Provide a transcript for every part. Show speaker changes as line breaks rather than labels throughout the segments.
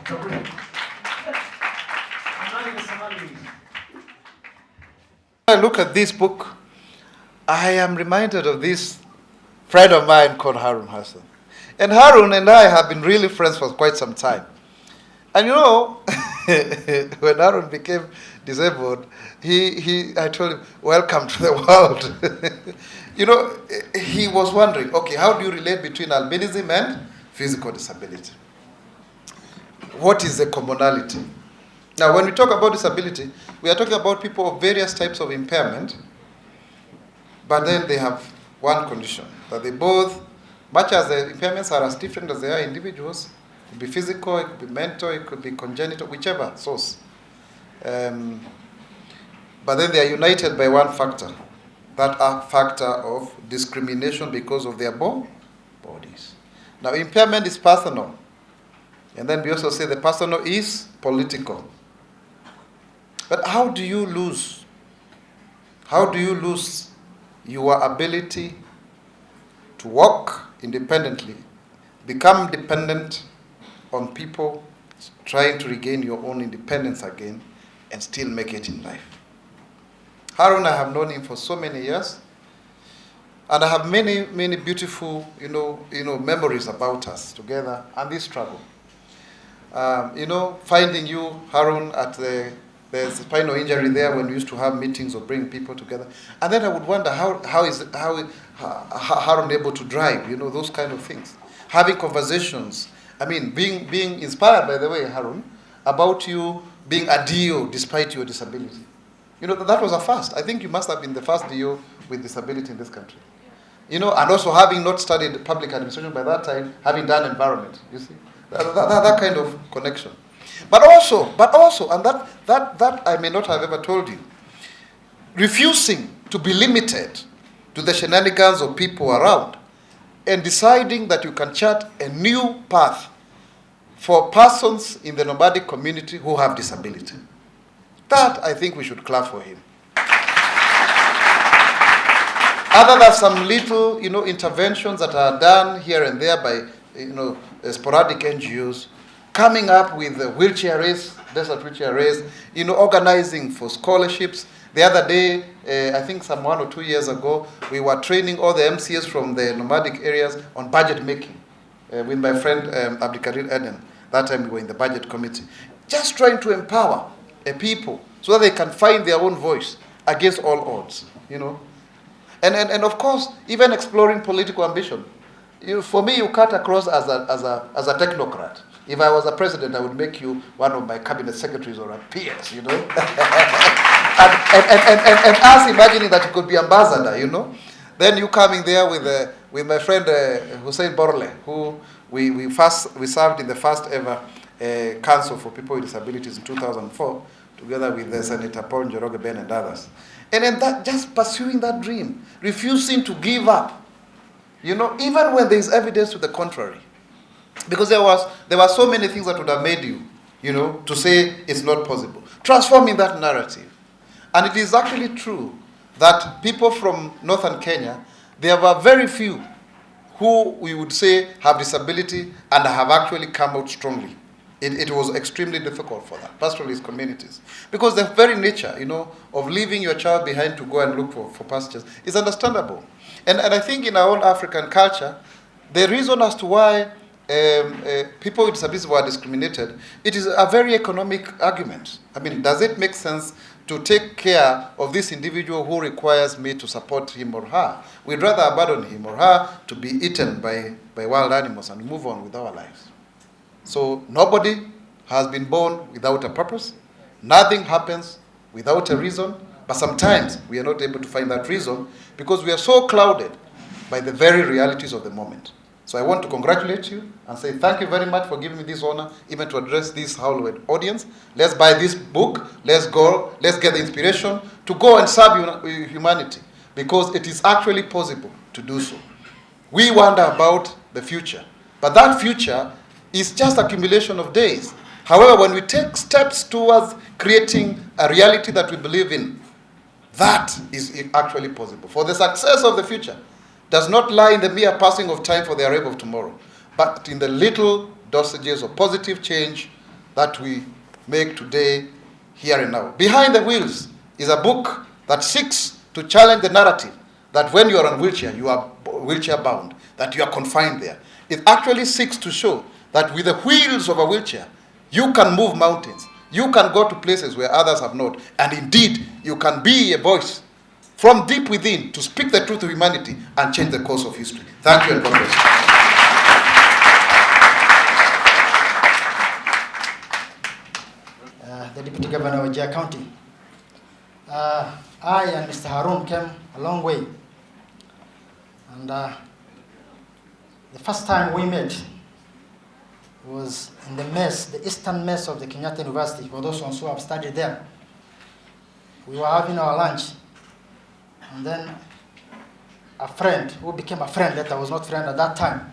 I look at this book, I am reminded of this friend of mine called Harun Hassan. And Harun and I have been really friends for quite some time. And you know, when Harun became disabled, I told him, welcome to the world. You know, he was wondering, okay, how do you relate between albinism and physical disability? What is the commonality? Now, when we talk about disability, we are talking about people of various types of impairment, but then they have one condition, that they both, much as the impairments are as different as they are individuals, it could be physical, it could be mental, it could be congenital, whichever source. But then they are united by one factor, that factor of discrimination because of their bodies. Now, impairment is personal. And then we also say the personal is political. But how do you lose? How do you lose your ability to walk independently, become dependent on people, trying to regain your own independence again, and still make it in life? Harun, I have known him for so many years, and I have many beautiful, memories about us together and this struggle. Finding you, Harun, at there's spinal injury there when we used to have meetings or bring people together. And then I would wonder how Harun able to drive, those kind of things. Having conversations. I mean, being inspired, by the way, Harun, about you being a DO despite your disability. That was a first. I think you must have been the first DO with disability in this country. And also having not studied public administration by that time, having done environment, you see. That kind of connection. But also, and that I may not have ever told you, refusing to be limited to the shenanigans of people around and deciding that you can chart a new path for persons in the nomadic community who have disability. That, I think we should clap for him. Other than some little, interventions that are done here and there by, sporadic NGOs, coming up with the wheelchair race, desert wheelchair race, organizing for scholarships. The other day, I think some 1 or 2 years ago, we were training all the MCAs from the nomadic areas on budget making with my friend Abdikadir Eden. That time we were in the budget committee. Just trying to empower people so that they can find their own voice against all odds, And of course, even exploring political ambition. For me, you cut across as a technocrat. If I was a president, I would make you one of my cabinet secretaries or a peers, and us imagining that you could be ambassador, Then you coming there with my friend Hussein Borle, who we served in the first ever Council for People with Disabilities in 2004, together with Senator Paul Njoroge Ben and others. And then just pursuing that dream, refusing to give up, even when there is evidence to the contrary. Because there were so many things that would have made you, to say it's not possible. Transforming that narrative. And it is actually true that people from northern Kenya, there were very few who we would say have disability and have actually come out strongly. It was extremely difficult for that, pastoralist communities. Because the very nature, of leaving your child behind to go and look for pastures is understandable. And I think in our own African culture, the reason as to why people with disabilities were discriminated, it is a very economic argument. I mean, does it make sense to take care of this individual who requires me to support him or her? We'd rather abandon him or her to be eaten by wild animals and move on with our lives. So nobody has been born without a purpose. Nothing happens without a reason. But sometimes we are not able to find that reason because we are so clouded by the very realities of the moment. So I want to congratulate you and say thank you very much for giving me this honor, even to address this hallowed audience. Let's buy this book. Let's go. Let's get the inspiration to go and serve humanity, because it is actually possible to do so. We wonder about the future, but that future is just accumulation of days. However, when we take steps towards creating a reality that we believe in, that is actually possible. For the success of the future does not lie in the mere passing of time for the arrival of tomorrow, but in the little dosages of positive change that we make today, here and now. Behind the Wheels is a book that seeks to challenge the narrative that when you are on wheelchair, you are wheelchair bound, that you are confined there. It actually seeks to show that with the wheels of a wheelchair, you can move mountains, you can go to places where others have not, and indeed, you can be a voice from deep within to speak the truth of humanity and change the course of history. Thank you and God bless you.
The Deputy Governor of Wajir County. I and Mr. Harun came a long way. And the first time we met was in the mess, the eastern mess of the Kenyatta University, for those ones who have studied there. We were having our lunch, and then a friend, who became a friend later, was not friend at that time,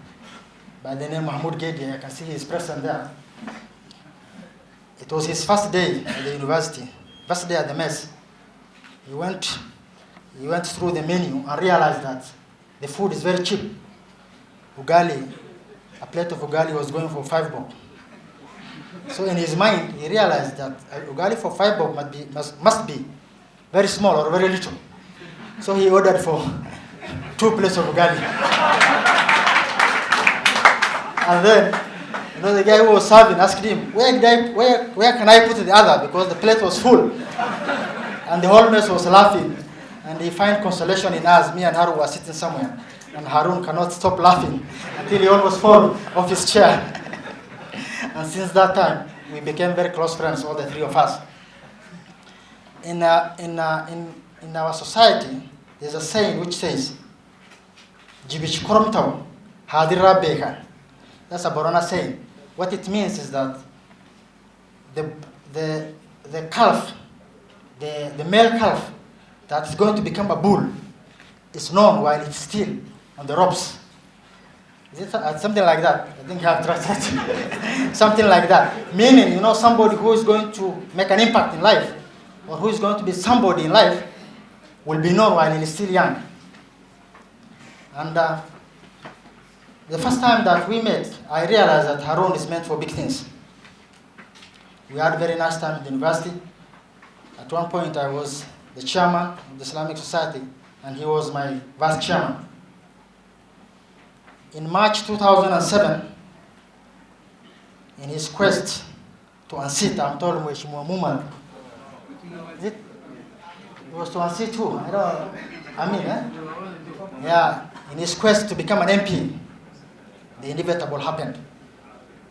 by the name Mahmoud Gedi, I can see his present there. It was his first day at the university, first day at the mess. He went through the menu and realized that the food is very cheap. Ugali, a plate of ugali was going for 5 bob. So in his mind, he realized that ugali for 5 bob must be very small or very little. So he ordered for 2 plates of ugali. And then, the guy who was serving asked him, where can I put the other? Because the plate was full. And the whole mess was laughing. And he found consolation in us. Me and Harun were sitting somewhere. And Harun cannot stop laughing until he almost fell off his chair. And since that time, we became very close friends, all the 3 of us. In our society, there's a saying which says, Jibich Koromtau, Hadira Beka. That's a Borona saying. What it means is that the calf, the male calf that is going to become a bull is known while it's still on the ropes. Is it something like that? I think I have translated something like that. Meaning, somebody who is going to make an impact in life, or who is going to be somebody in life, will be known while he is still young. And the first time that we met, I realized that Harun is meant for big things. We had a very nice time at the university. At one point, I was the chairman of the Islamic Society, and he was my vice chairman. In March 2007, in his quest to unseat, I'm told Mheshimiwa Mumal, it was to unseat who? Yeah, in his quest to become an MP, the inevitable happened,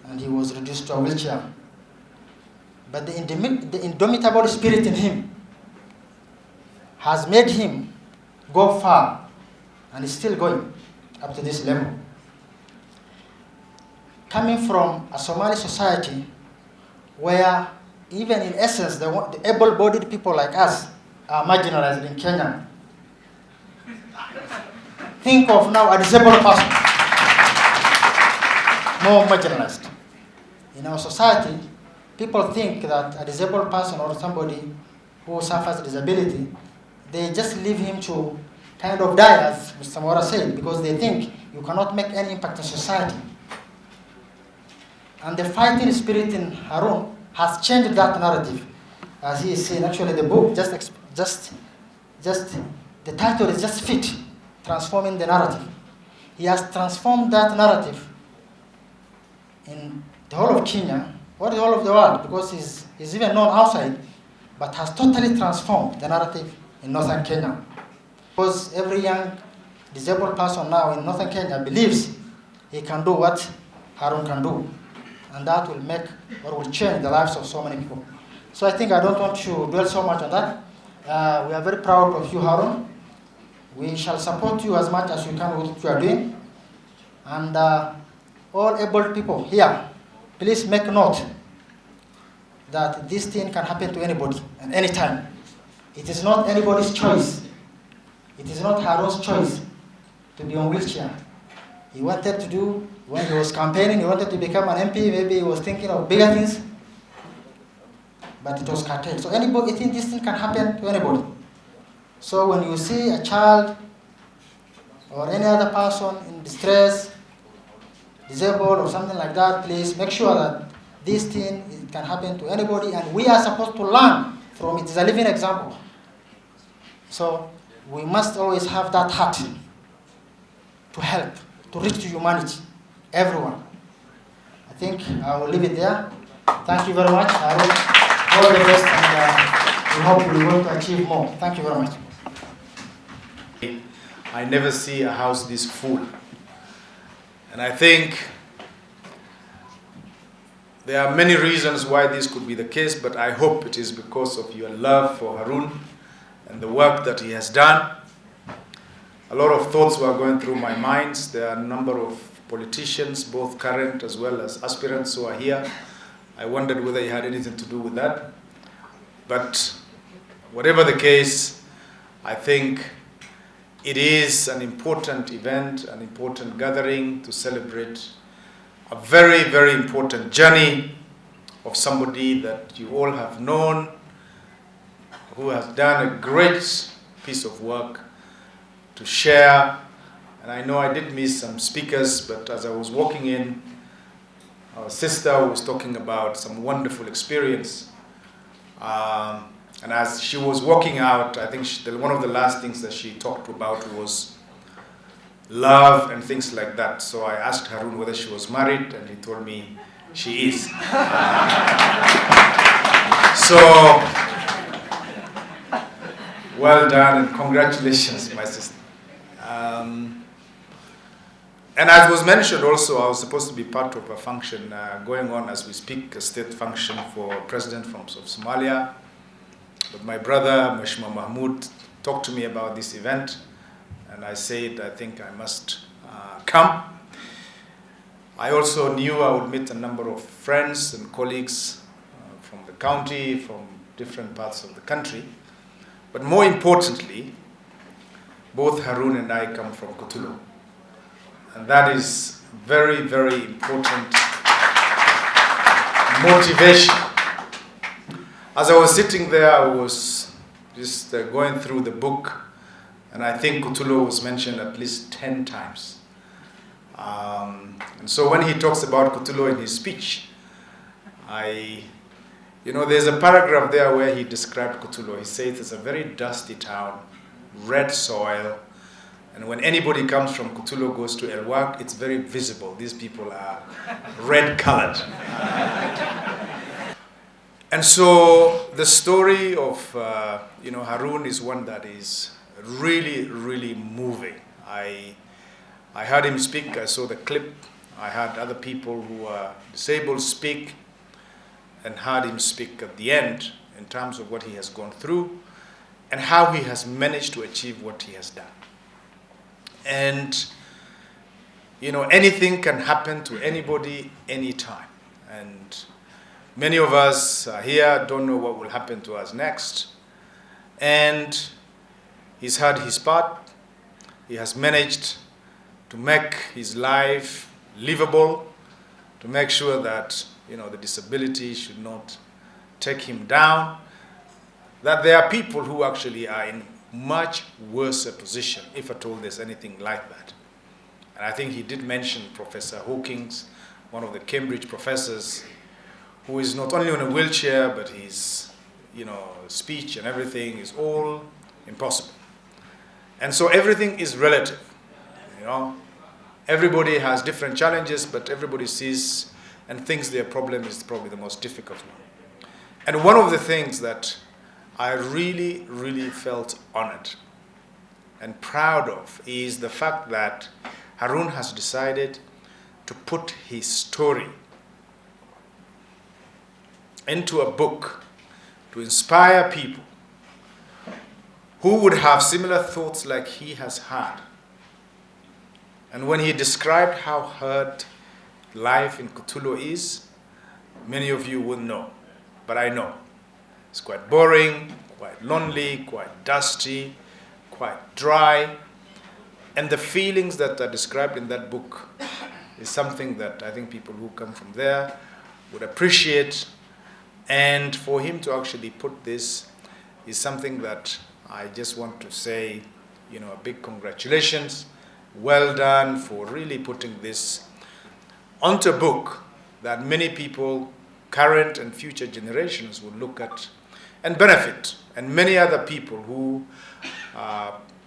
and he was reduced to a wheelchair. But the indomitable spirit in him has made him go far, and is still going up to this level. Coming from a Somali society where, even in essence, the able-bodied people like us are marginalized in Kenya. Think of now a disabled person, more marginalized. In our society, people think that a disabled person or somebody who suffers disability, they just leave him to kind of die, as Mr. Mora said, because they think you cannot make any impact on society. And the fighting spirit in Harun has changed that narrative. As he is saying, actually the book, the title is just fit, transforming the narrative. He has transformed that narrative in the whole of Kenya, or the whole of the world, because he's even known outside, but has totally transformed the narrative in northern Kenya. Because every young disabled person now in northern Kenya believes he can do what Harun can do. And that will make, or will change the lives of so many people. So I think I don't want to dwell so much on that. We are very proud of you, Harun. We shall support you as much as we can with what you are doing. And all able people here, please make note that this thing can happen to anybody at any time. It is not anybody's choice. It is not Harun's choice to be on wheelchair. He wanted to do, when he was campaigning, he wanted to become an MP, maybe he was thinking of bigger things, but it was curtailed. So anybody, this thing can happen to anybody. So when you see a child or any other person in distress, disabled or something like that, please make sure that this thing, it can happen to anybody, and we are supposed to learn from it. It's a living example. So we must always have that heart to help, to reach to humanity, everyone. I think I will leave it there. Thank you very much. I hope all the best, and we hope we will achieve more. Thank you very much.
I never see a house this full. And I think there are many reasons why this could be the case, but I hope it is because of your love for Harun and the work that he has done. A lot of thoughts were going through my mind. There are a number of politicians, both current as well as aspirants, who are here. I wondered whether he had anything to do with that. But whatever the case, I think it is an important event, an important gathering to celebrate a very, very important journey of somebody that you all have known, who has done a great piece of work to share. And I know I did miss some speakers, but as I was walking in, our sister was talking about some wonderful experience. And as she was walking out, I think one of the last things that she talked about was love and things like that. So I asked Harun whether she was married, and he told me she is. So, well done and congratulations, my sister. And as was mentioned also, I was supposed to be part of a function going on as we speak, a state function for President of Somalia. But my brother, Mheshimiwa Mahmoud, talked to me about this event, and I said, I think I must come. I also knew I would meet a number of friends and colleagues from the county, from different parts of the country. But more importantly, both Harun and I come from Kutulu. And that is very, very important motivation. As I was sitting there, I was just going through the book, and I think Kutulu was mentioned at least 10 times. And so when he talks about Kutulu in his speech, there's a paragraph there where he described Kutulu. He says it's a very dusty town, red soil, and when anybody comes from Kutulu goes to El Wak, it's very visible. These people are red colored. And so the story of Harun is one that is really, really moving. I heard him speak. I saw the clip. I heard other people who are disabled speak, and heard him speak at the end in terms of what he has gone through and how he has managed to achieve what he has done. And anything can happen to anybody, anytime. And many of us here don't know what will happen to us next. And he's had his part. He has managed to make his life livable, to make sure that the disability should not take him down, that there are people who actually are in much worse position, if at all there's anything like that. And I think he did mention Professor Hawkins, one of the Cambridge professors, who is not only on a wheelchair, but his speech and everything is all impossible. And so everything is relative. Everybody has different challenges, but everybody sees and thinks their problem is probably the most difficult one. And one of the things that I really, really felt honored and proud of is the fact that Harun has decided to put his story into a book to inspire people who would have similar thoughts like he has had. And when he described how hard life in Kutulu is, many of you wouldn't know, but I know. It's quite boring, quite lonely, quite dusty, quite dry. And the feelings that are described in that book is something that I think people who come from there would appreciate. And for him to actually put this is something that I just want to say, a big congratulations. Well done for really putting this onto a book that many people current and future generations will look at and benefit, and many other people who,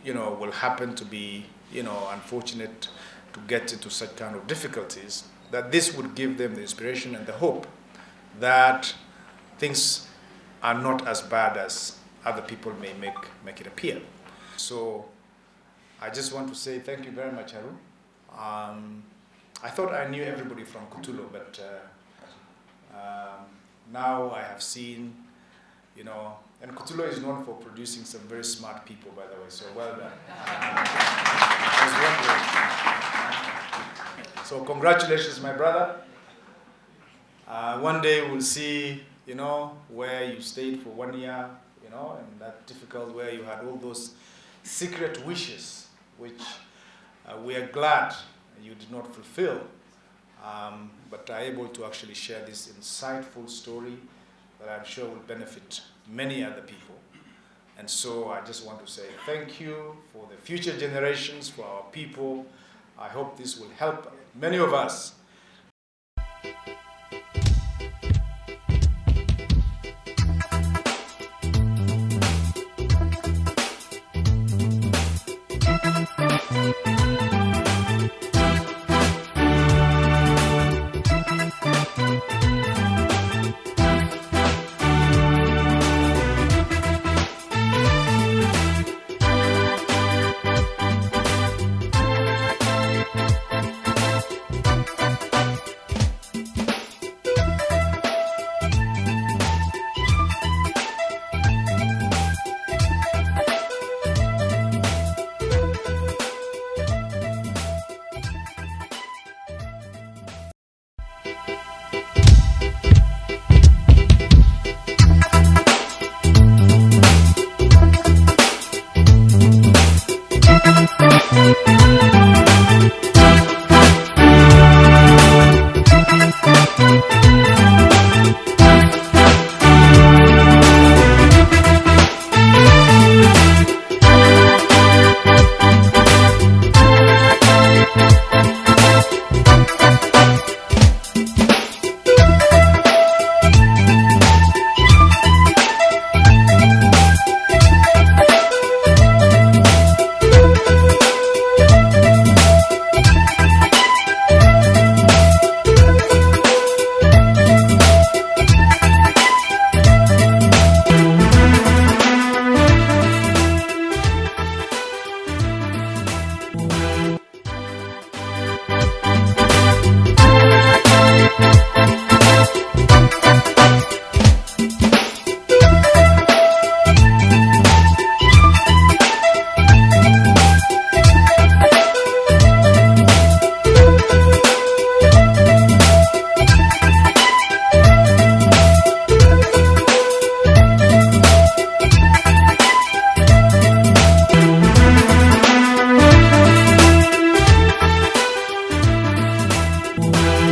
will happen to be, unfortunate to get into such kind of difficulties, that this would give them the inspiration and the hope that things are not as bad as other people may make it appear. So I just want to say thank you very much, Harun. I thought I knew everybody from Kutulo, but now I have seen, and Kutulo is known for producing some very smart people, by the way, so well done. I was wondering. So congratulations, my brother. One day we'll see, where you stayed for 1 year, and that difficult where you had all those secret wishes, which we are glad you did not fulfill, but are able to actually share this insightful story that I'm sure will benefit many other people. And so I just want to say thank you for the future generations, for our people. I hope this will help many of us